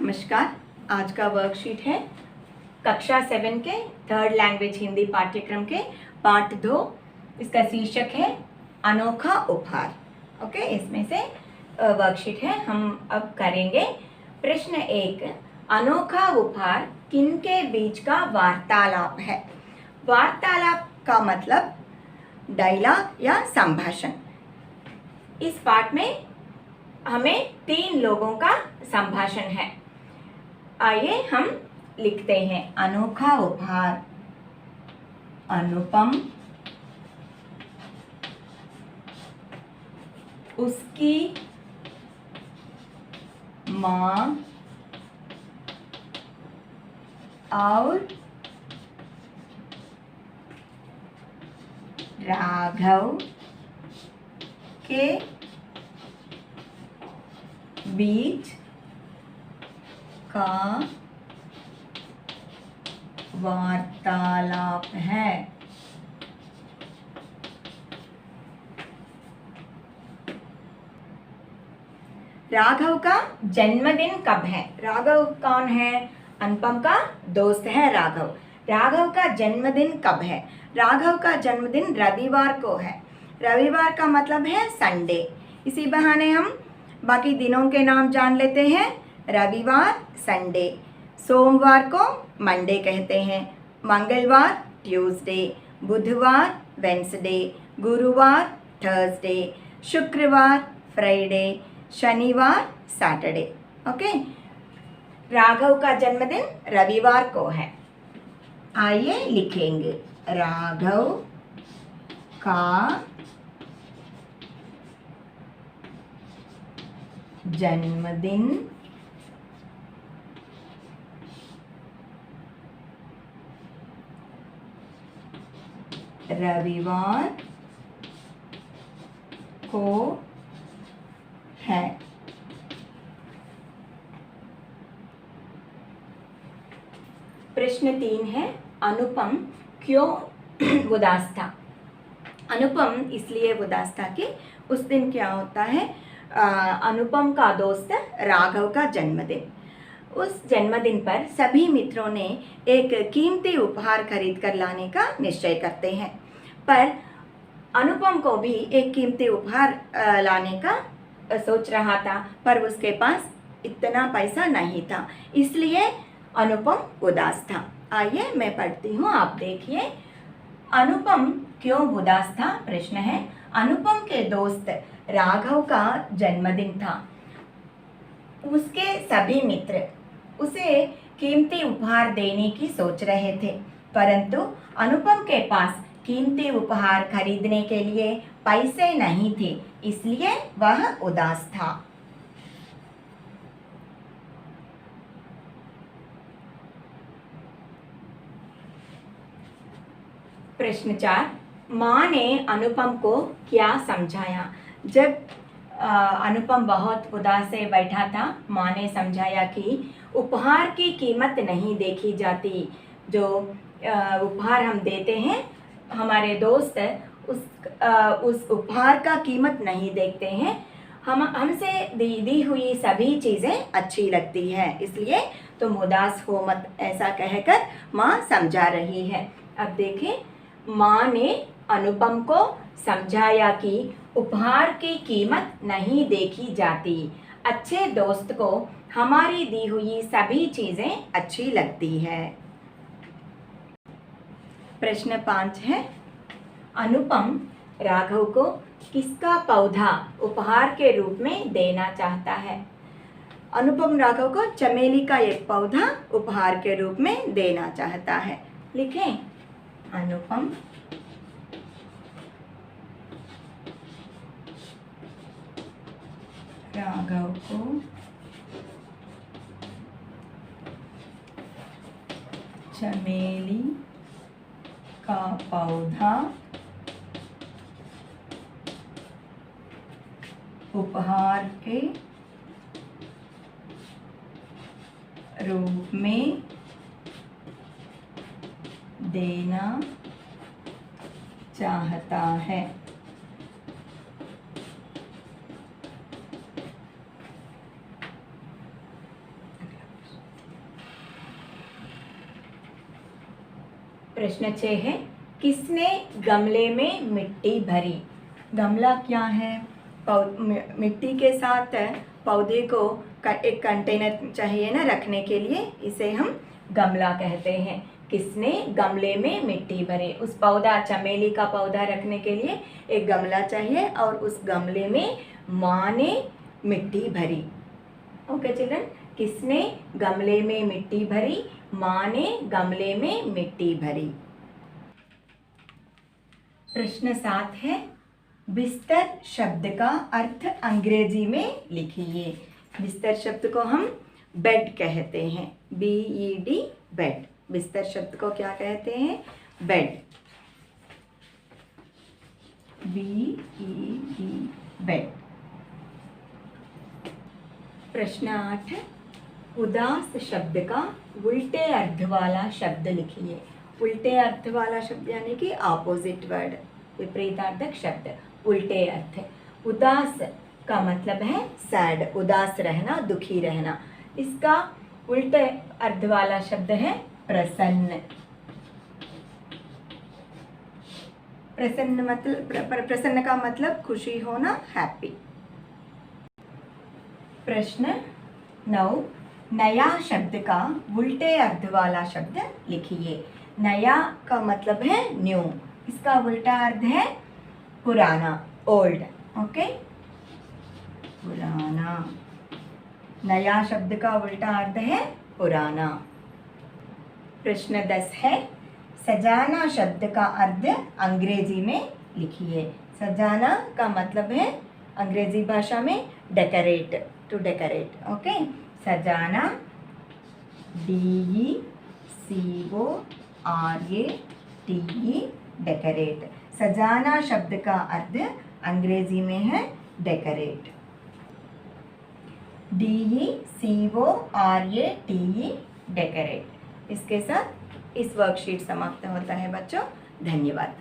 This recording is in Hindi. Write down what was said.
नमस्कार। आज का वर्कशीट है कक्षा 7 के थर्ड लैंग्वेज हिंदी पाठ्यक्रम के पार्ट 2। इसका शीर्षक है अनोखा उपहार। ओके, इसमें से वर्कशीट है, हम अब करेंगे। प्रश्न 1, अनोखा उपहार किनके बीच का वार्तालाप है? वार्तालाप का मतलब डायलॉग या संभाषण। इस पाठ में हमें 3 लोगों का संभाषण है। आइए हम लिखते हैं। अनोखा उपहार, अनुपम, उसकी माँ और राघव के बीच का वार्तालाप है। राघव का जन्मदिन कब है? राघव कौन है? अनुपम का दोस्त है राघव। राघव का जन्मदिन कब है? राघव का जन्मदिन रविवार को है। रविवार का मतलब है संडे। इसी बहाने हम बाकी दिनों के नाम जान लेते हैं। रविवार संडे, सोमवार को मंडे कहते हैं, मंगलवार ट्यूसडे, बुधवार वेंसडे, गुरुवार थर्सडे, शुक्रवार फ्राइडे, शनिवार सैटरडे। ओके, राघव का जन्मदिन रविवार को है। आइए लिखेंगे। राघव का जन्मदिन रविवार को है। प्रश्न 3 है, अनुपम क्यों उदास था? अनुपम इसलिए उदास था कि उस दिन क्या होता है, अनुपम का दोस्त राघव का जन्मदिन। उस जन्मदिन पर सभी मित्रों ने एक कीमती उपहार खरीद कर लाने का निश्चय करते हैं, पर अनुपम को भी एक कीमती उपहार लाने का सोच रहा था, पर उसके पास इतना पैसा नहीं था, इसलिए अनुपम उदास था। आइए मैं पढ़ती हूँ, आप देखिए। अनुपम क्यों उदास था? प्रश्न है, अनुपम के दोस्त राघव का जन्मदिन था। उसके सभी मित्र उसे कीमती उपहार देने की सोच रहे थे, परंतु अनुपम के पास कीमती उपहार खरीदने के लिए पैसे नहीं थे, इसलिए वह उदास था। प्रश्न 4, माँ ने अनुपम को क्या समझाया? जब अनुपम बहुत उदास से बैठा था, माँ ने समझाया कि उपहार की कीमत नहीं देखी जाती। जो उपहार हम देते हैं, हमारे दोस्त उस उपहार का कीमत नहीं देखते हैं। हमसे दी हुई सभी चीज़ें अच्छी लगती हैं, इसलिए तुम उदास हो मत, ऐसा कहकर माँ समझा रही है। अब देखें, माँ ने अनुपम को समझाया कि उपहार की कीमत नहीं देखी जाती। अच्छे दोस्त को हमारी दी हुई सभी चीज़ें अच्छी लगती है। प्रश्न 5 है, अनुपम राघव को किसका पौधा उपहार के रूप में देना चाहता है? अनुपम राघव को चमेली का एक पौधा उपहार के रूप में देना चाहता है। लिखें, अनुपम राघव को चमेली का पौधा उपहार के रूप में देना चाहता है। प्रश्न 6 है, किसने गमले में मिट्टी भरी? गमला क्या है? मिट्टी के साथ पौधे को एक कंटेनर चाहिए ना रखने के लिए, इसे हम गमला कहते हैं। किसने गमले में मिट्टी भरी? उस पौधा, चमेली का पौधा रखने के लिए एक गमला चाहिए और उस गमले में माँ ने मिट्टी भरी। ओके चिल्ड्रन, किसने गमले में मिट्टी भरी? माँ ने गमले में मिट्टी भरी। प्रश्न 7 है, बिस्तर शब्द का अर्थ अंग्रेजी में लिखिए। बिस्तर शब्द को हम बेड कहते हैं, BED बेड। बिस्तर शब्द को क्या कहते हैं? Bed, BED bed. प्रश्न 8 है, उदास शब्द का उल्टे अर्थ वाला शब्द लिखिए। उल्टे अर्थ वाला शब्द यानी कि ऑपोजिट वर्ड, विपरीतार्थक शब्द, उल्टे अर्थ। उदास का मतलब है सैड, उदास रहना, दुखी रहना। इसका उल्टे अर्थ वाला शब्द है प्रसन्न। प्रसन्न मतलब, प्रसन्न का मतलब खुशी होना, हैप्पी। प्रश्न 9, नया शब्द का उल्टे अर्थ वाला शब्द लिखिए। नया का मतलब है न्यू, इसका उल्टा अर्थ है पुराना, ओल्ड। ओके, पुराना। नया शब्द का उल्टा अर्थ है पुराना। प्रश्न 10 है, सजाना शब्द का अर्थ अंग्रेजी में लिखिए। सजाना का मतलब है अंग्रेजी भाषा में डेकोरेट, टू डेकोरेट। ओके, सजाना, DECORATE, डेकोरेट। सजाना शब्द का अर्थ अंग्रेजी में है डेकोरेट, DECORATE, डेकोरेट। इसके साथ इस वर्कशीट समाप्त होता है बच्चों। धन्यवाद।